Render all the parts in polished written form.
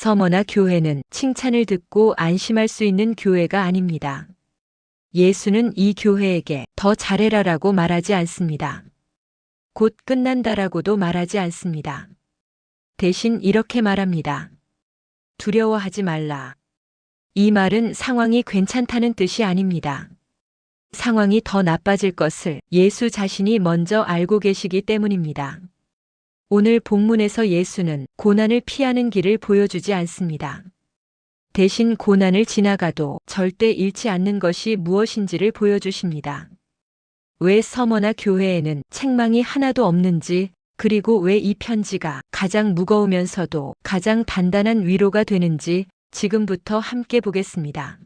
서머나 교회는 칭찬을 듣고 안심할 수 있는 교회가 아닙니다. 예수는 이 교회에게 더 잘해라라고 말하지 않습니다. 곧 끝난다라고도 말하지 않습니다. 대신 이렇게 말합니다. 두려워하지 말라. 이 말은 상황이 괜찮다는 뜻이 아닙니다. 상황이 더 나빠질 것을 예수 자신이 먼저 알고 계시기 때문입니다. 오늘 본문에서 예수는 고난을 피하는 길을 보여주지 않습니다. 대신 고난을 지나가도 절대 잃지 않는 것이 무엇인지를 보여주십니다. 왜 서머나 교회에는 책망이 하나도 없는지, 그리고 왜 이 편지가 가장 무거우면서도 가장 단단한 위로가 되는지 지금부터 함께 보겠습니다.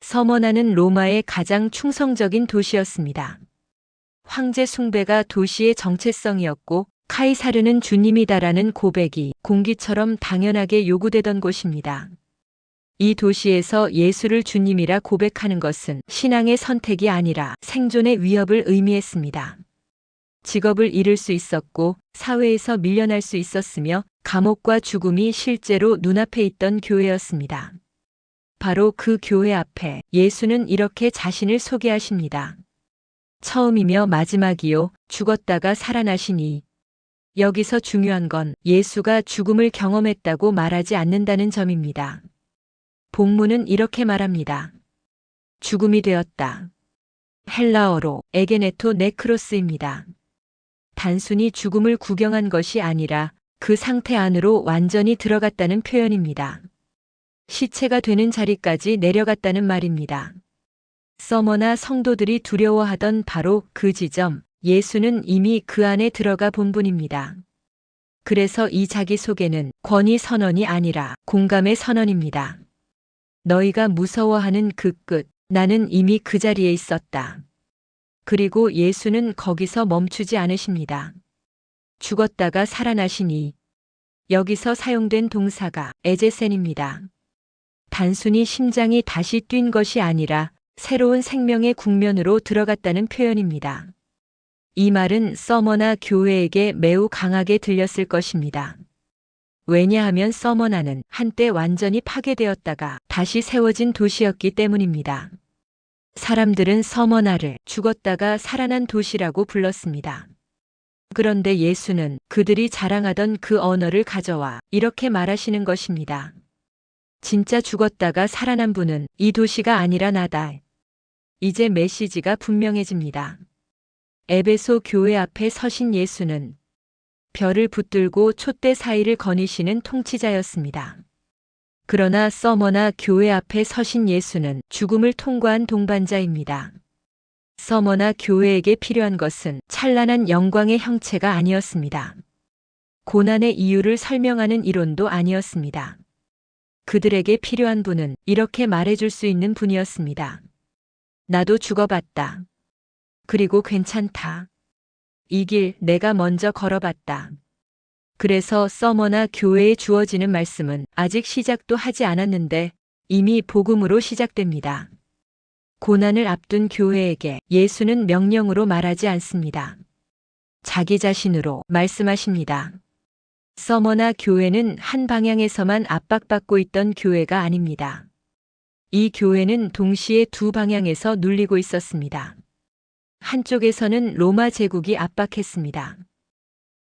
서머나는 로마의 가장 충성적인 도시였습니다. 황제 숭배가 도시의 정체성이었고 카이사르는 주님이다라는 고백이 공기처럼 당연하게 요구되던 곳입니다. 이 도시에서 예수를 주님이라 고백하는 것은 신앙의 선택이 아니라 생존의 위협을 의미했습니다. 직업을 잃을 수 있었고 사회에서 밀려날 수 있었으며 감옥과 죽음이 실제로 눈앞에 있던 교회였습니다. 바로 그 교회 앞에 예수는 이렇게 자신을 소개하십니다. 처음이며 마지막이요, 죽었다가 살아나시니. 여기서 중요한 건 예수가 죽음을 경험했다고 말하지 않는다는 점입니다. 본문은 이렇게 말합니다. 죽음이 되었다. 헬라어로 에게네토 네크로스입니다. 단순히 죽음을 구경한 것이 아니라 그 상태 안으로 완전히 들어갔다는 표현입니다. 시체가 되는 자리까지 내려갔다는 말입니다. 서머나 성도들이 두려워하던 바로 그 지점, 예수는 이미 그 안에 들어가 본 분입니다. 그래서 이 자기소개는 권위 선언이 아니라 공감의 선언입니다. 너희가 무서워하는 그 끝, 나는 이미 그 자리에 있었다. 그리고 예수는 거기서 멈추지 않으십니다. 죽었다가 살아나시니. 여기서 사용된 동사가 에제센입니다. 단순히 심장이 다시 뛴 것이 아니라 새로운 생명의 국면으로 들어갔다는 표현입니다. 이 말은 서머나 교회에게 매우 강하게 들렸을 것입니다. 왜냐하면 서머나는 한때 완전히 파괴되었다가 다시 세워진 도시였기 때문입니다. 사람들은 서머나를 죽었다가 살아난 도시라고 불렀습니다. 그런데 예수는 그들이 자랑하던 그 언어를 가져와 이렇게 말하시는 것입니다. 진짜 죽었다가 살아난 분은 이 도시가 아니라 나다. 이제 메시지가 분명해집니다. 에베소 교회 앞에 서신 예수는 별을 붙들고 촛대 사이를 거니시는 통치자였습니다. 그러나 서머나 교회 앞에 서신 예수는 죽음을 통과한 동반자입니다. 서머나 교회에게 필요한 것은 찬란한 영광의 형체가 아니었습니다. 고난의 이유를 설명하는 이론도 아니었습니다. 그들에게 필요한 분은 이렇게 말해줄 수 있는 분이었습니다. 나도 죽어봤다. 그리고 괜찮다. 이 길 내가 먼저 걸어봤다. 그래서 서머나 교회에 주어지는 말씀은 아직 시작도 하지 않았는데 이미 복음으로 시작됩니다. 고난을 앞둔 교회에게 예수는 명령으로 말하지 않습니다. 자기 자신으로 말씀하십니다. 서머나 교회는 한 방향에서만 압박받고 있던 교회가 아닙니다. 이 교회는 동시에 두 방향에서 눌리고 있었습니다. 한쪽에서는 로마 제국이 압박했습니다.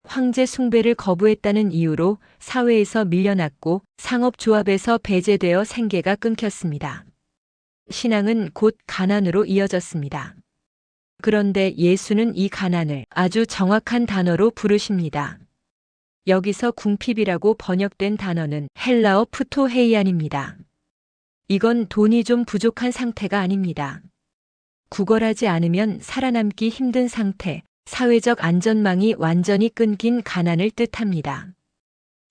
황제 숭배를 거부했다는 이유로 사회에서 밀려났고 상업조합에서 배제되어 생계가 끊겼습니다. 신앙은 곧 가난으로 이어졌습니다. 그런데 예수는 이 가난을 아주 정확한 단어로 부르십니다. 여기서 궁핍이라고 번역된 단어는 헬라어 프토헤이안입니다. 이건 돈이 좀 부족한 상태가 아닙니다. 구걸하지 않으면 살아남기 힘든 상태, 사회적 안전망이 완전히 끊긴 가난을 뜻합니다.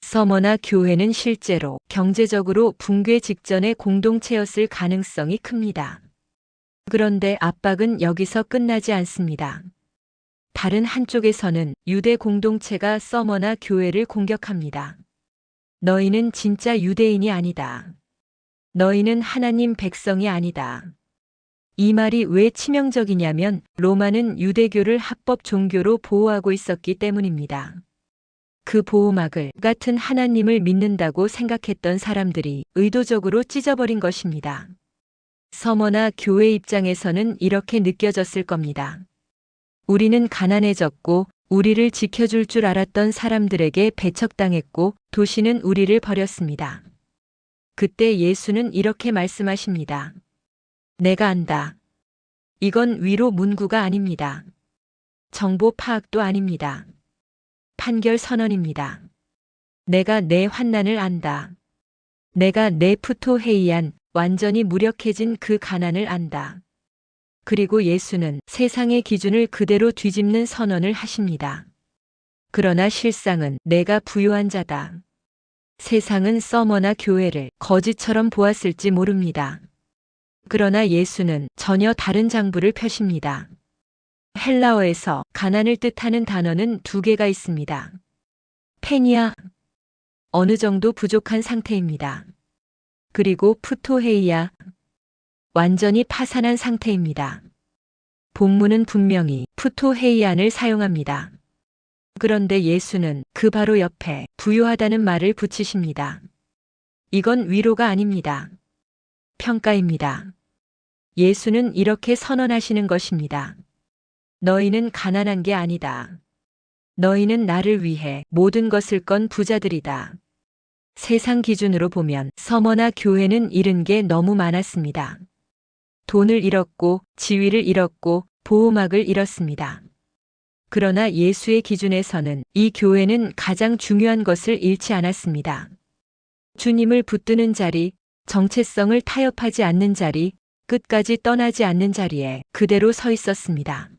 서머나 교회는 실제로 경제적으로 붕괴 직전의 공동체였을 가능성이 큽니다. 그런데 압박은 여기서 끝나지 않습니다. 다른 한쪽에서는 유대 공동체가 서머나 교회를 공격합니다. 너희는 진짜 유대인이 아니다. 너희는 하나님 백성이 아니다. 이 말이 왜 치명적이냐면 로마는 유대교를 합법 종교로 보호하고 있었기 때문입니다. 그 보호막을 같은 하나님을 믿는다고 생각했던 사람들이 의도적으로 찢어버린 것입니다. 서머나 교회 입장에서는 이렇게 느껴졌을 겁니다. 우리는 가난해졌고 우리를 지켜줄 줄 알았던 사람들에게 배척당했고 도시는 우리를 버렸습니다. 그때 예수는 이렇게 말씀하십니다. 내가 안다. 이건 위로 문구가 아닙니다. 정보 파악도 아닙니다. 판결 선언입니다. 내가 내 환난을 안다. 내가 내 푸토헤이안 완전히 무력해진 그 가난을 안다. 그리고 예수는 세상의 기준을 그대로 뒤집는 선언을 하십니다. 그러나 실상은 내가 부요한 자다. 세상은 서머나 교회를 거지처럼 보았을지 모릅니다. 그러나 예수는 전혀 다른 장부를 펴십니다. 헬라어에서 가난을 뜻하는 단어는 두 개가 있습니다. 페니아, 어느 정도 부족한 상태입니다. 그리고 푸토헤이아, 완전히 파산한 상태입니다. 본문은 분명히 푸토헤이안을 사용합니다. 그런데 예수는 그 바로 옆에 부요하다는 말을 붙이십니다. 이건 위로가 아닙니다. 평가입니다. 예수는 이렇게 선언하시는 것입니다. 너희는 가난한 게 아니다. 너희는 나를 위해 모든 것을 건 부자들이다. 세상 기준으로 보면 서머나 교회는 잃은 게 너무 많았습니다. 돈을 잃었고 지위를 잃었고 보호막을 잃었습니다. 그러나 예수의 기준에서는 이 교회는 가장 중요한 것을 잃지 않았습니다. 주님을 붙드는 자리, 정체성을 타협하지 않는 자리, 끝까지 떠나지 않는 자리에 그대로 서 있었습니다.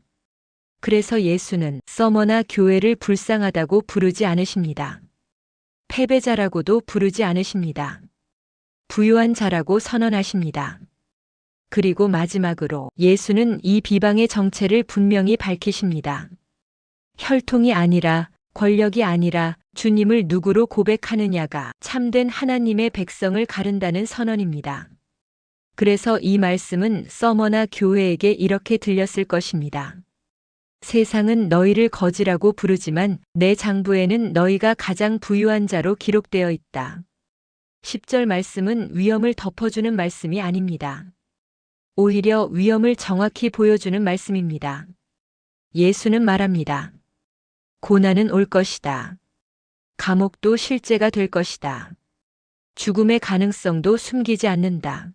그래서 예수는 서머나 교회를 불쌍하다고 부르지 않으십니다. 패배자라고도 부르지 않으십니다. 부요한 자라고 선언하십니다. 그리고 마지막으로 예수는 이 비방의 정체를 분명히 밝히십니다. 혈통이 아니라 권력이 아니라 주님을 누구로 고백하느냐가 참된 하나님의 백성을 가른다는 선언입니다. 그래서 이 말씀은 서머나 교회에게 이렇게 들렸을 것입니다. 세상은 너희를 거지라고 부르지만 내 장부에는 너희가 가장 부유한 자로 기록되어 있다. 10절 말씀은 위험을 덮어주는 말씀이 아닙니다. 오히려 위험을 정확히 보여주는 말씀입니다. 예수는 말합니다. 고난은 올 것이다. 감옥도 실제가 될 것이다. 죽음의 가능성도 숨기지 않는다.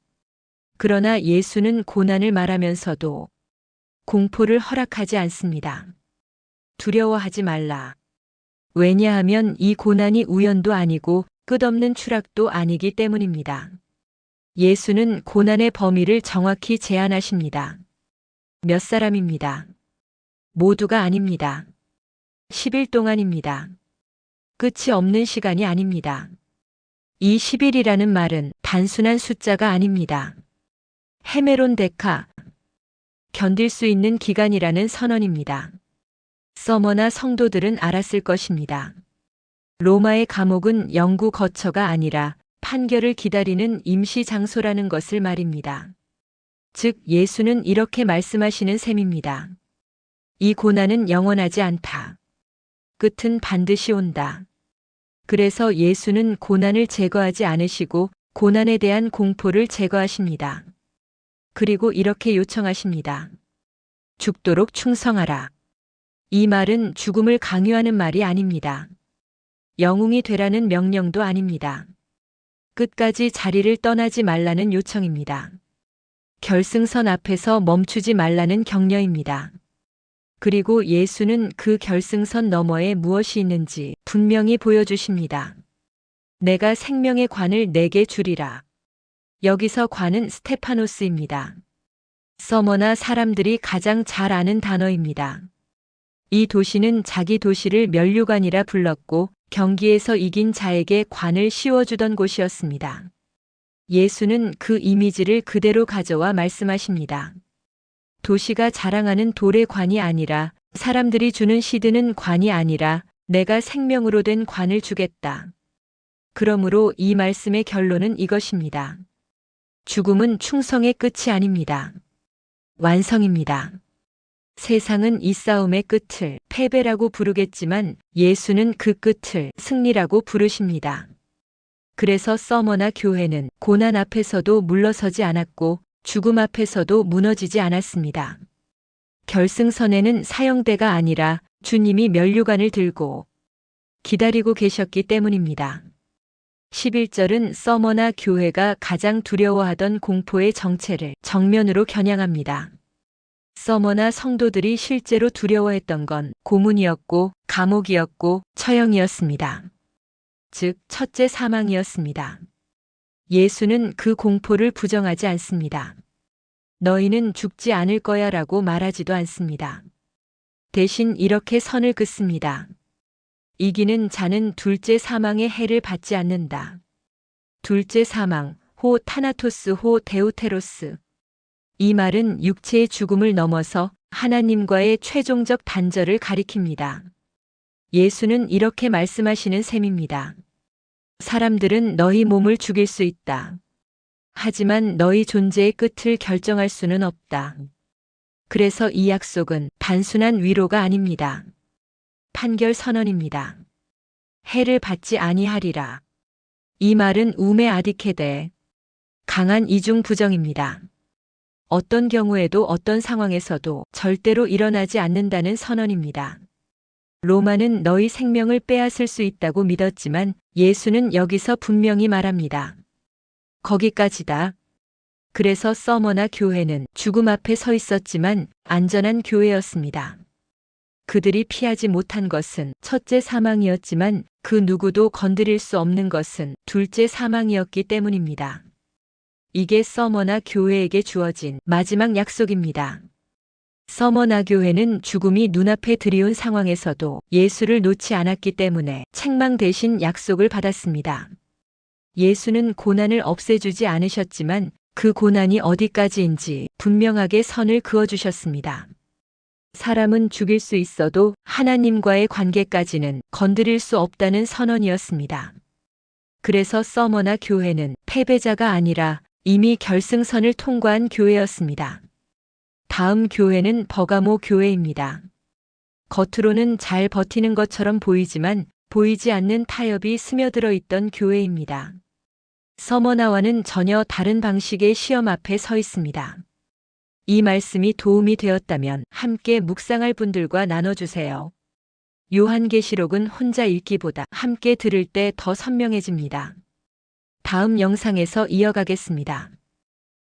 그러나 예수는 고난을 말하면서도 공포를 허락하지 않습니다. 두려워하지 말라. 왜냐하면 이 고난이 우연도 아니고 끝없는 추락도 아니기 때문입니다. 예수는 고난의 범위를 정확히 제한하십니다. 몇 사람입니다. 모두가 아닙니다. 10일 동안입니다. 끝이 없는 시간이 아닙니다. 이 10일이라는 말은 단순한 숫자가 아닙니다. 헤메론 데카, 견딜 수 있는 기간이라는 선언입니다. 서머나 성도들은 알았을 것입니다. 로마의 감옥은 영구 거처가 아니라 판결을 기다리는 임시 장소라는 것을 말입니다. 즉 예수는 이렇게 말씀하시는 셈입니다. 이 고난은 영원하지 않다. 끝은 반드시 온다. 그래서 예수는 고난을 제거하지 않으시고 고난에 대한 공포를 제거하십니다. 그리고 이렇게 요청하십니다. 죽도록 충성하라. 이 말은 죽음을 강요하는 말이 아닙니다. 영웅이 되라는 명령도 아닙니다. 끝까지 자리를 떠나지 말라는 요청입니다. 결승선 앞에서 멈추지 말라는 격려입니다. 그리고 예수는 그 결승선 너머에 무엇이 있는지 분명히 보여주십니다. 내가 생명의 관을 내게 주리라. 여기서 관은 스테파노스입니다. 서머나 사람들이 가장 잘 아는 단어입니다. 이 도시는 자기 도시를 면류관이라 불렀고 경기에서 이긴 자에게 관을 씌워주던 곳이었습니다. 예수는 그 이미지를 그대로 가져와 말씀하십니다. 도시가 자랑하는 돌의 관이 아니라 사람들이 주는 시드는 관이 아니라 내가 생명으로 된 관을 주겠다. 그러므로 이 말씀의 결론은 이것입니다. 죽음은 충성의 끝이 아닙니다. 완성입니다. 세상은 이 싸움의 끝을 패배라고 부르겠지만 예수는 그 끝을 승리라고 부르십니다. 그래서 서머나 교회는 고난 앞에서도 물러서지 않았고 죽음 앞에서도 무너지지 않았습니다. 결승선에는 사형대가 아니라 주님이 면류관을 들고 기다리고 계셨기 때문입니다. 11절은 서머나 교회가 가장 두려워하던 공포의 정체를 정면으로 겨냥합니다. 서머나 성도들이 실제로 두려워했던 건 고문이었고 감옥이었고 처형이었습니다. 즉 첫째 사망이었습니다. 예수는 그 공포를 부정하지 않습니다. 너희는 죽지 않을 거야 라고 말하지도 않습니다. 대신 이렇게 선을 긋습니다. 이기는 자는 둘째 사망의 해를 받지 않는다. 둘째 사망, 호 타나토스 호 데우테로스. 이 말은 육체의 죽음을 넘어서 하나님과의 최종적 단절을 가리킵니다. 예수는 이렇게 말씀하시는 셈입니다. 사람들은 너희 몸을 죽일 수 있다. 하지만 너희 존재의 끝을 결정할 수는 없다. 그래서 이 약속은 단순한 위로가 아닙니다. 판결 선언입니다. 해를 받지 아니하리라. 이 말은 우메 아디케데 강한 이중 부정입니다. 어떤 경우에도 어떤 상황에서도 절대로 일어나지 않는다는 선언입니다. 로마는 너희 생명을 빼앗을 수 있다고 믿었지만 예수는 여기서 분명히 말합니다. 거기까지다. 그래서 서머나 교회는 죽음 앞에 서 있었지만 안전한 교회였습니다. 그들이 피하지 못한 것은 첫째 사망이었지만 그 누구도 건드릴 수 없는 것은 둘째 사망이었기 때문입니다. 이게 서머나 교회에게 주어진 마지막 약속입니다. 서머나 교회는 죽음이 눈앞에 들이온 상황에서도 예수를 놓지 않았기 때문에 책망 대신 약속을 받았습니다. 예수는 고난을 없애주지 않으셨지만 그 고난이 어디까지인지 분명하게 선을 그어주셨습니다. 사람은 죽일 수 있어도 하나님과의 관계까지는 건드릴 수 없다는 선언이었습니다. 그래서 서머나 교회는 패배자가 아니라 이미 결승선을 통과한 교회였습니다. 다음 교회는 버가모 교회입니다. 겉으로는 잘 버티는 것처럼 보이지만 보이지 않는 타협이 스며들어 있던 교회입니다. 서머나와는 전혀 다른 방식의 시험 앞에 서 있습니다. 이 말씀이 도움이 되었다면 함께 묵상할 분들과 나눠주세요. 요한계시록은 혼자 읽기보다 함께 들을 때 더 선명해집니다. 다음 영상에서 이어가겠습니다.